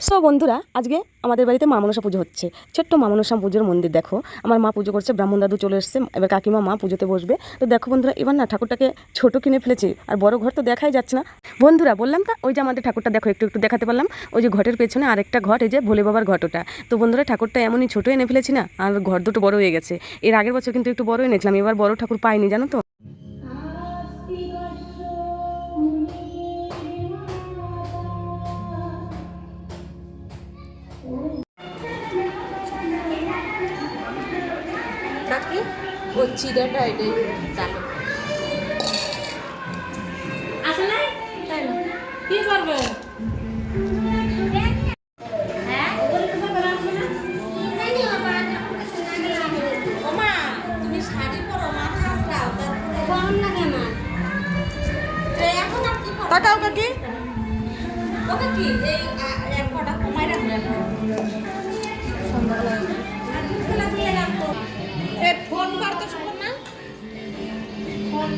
So বন্ধুরা, আজকে আমাদের বাড়িতে মা মনসা পুজো হচ্ছে। ছোট্ট মা মনসা পুজোর মন্দির দেখো। আমার মা পুজো করছে, ব্রাহ্মণ দাদু চলে এসছে, এবার কাকিমা মা পুজোতে বসবে। তো দেখো বন্ধুরা, এবার না ঠাকুরটাকে ছোট কিনে ফেলেছি, আর বড় ঘর তো দেখাই যাচ্ছে না। বন্ধুরা বললাম তা, ওই যে আমাদের ঠাকুরটা দেখো, একটু একটু দেখাতে পারলাম। ওই যে ঘটের পেছনে আরেকটা ঘট, এই যে ভোলে বাবার ঘট ওটা। তো বন্ধুরা, ঠাকুরটা এমনই ছোট এনে ফেলেছি না, আর ঘর দুটো বড় হয়ে গেছে। এর আগের বছর কিন্তু একটু বড় এনেছিলাম, এবার বড় ঠাকুর পাইনি, জানো তো। কাকি ও চিড়াটা এটাই চালু আসে নাই তাই না কি করবে তুমি শাড়ি পরো মাথা আসরাও গরম লাগে না এখন আর কি করো তাকাও কাকি, ওকে কি এই এক কটা কমাই রাখবে সন্ধ্যাবেলা ফোন করতে শুনুন না ফোন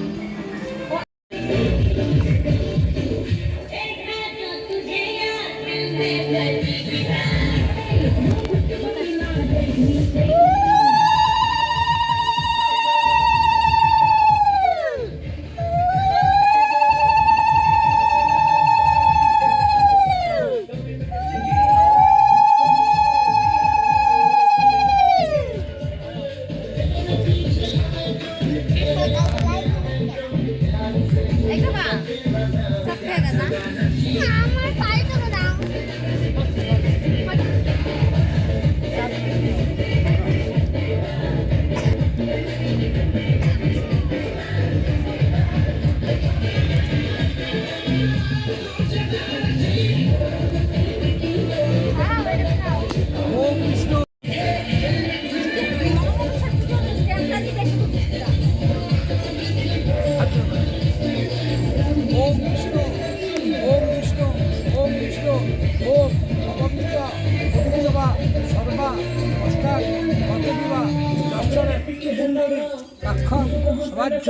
রাজ্য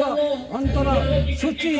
অন্তর সূচি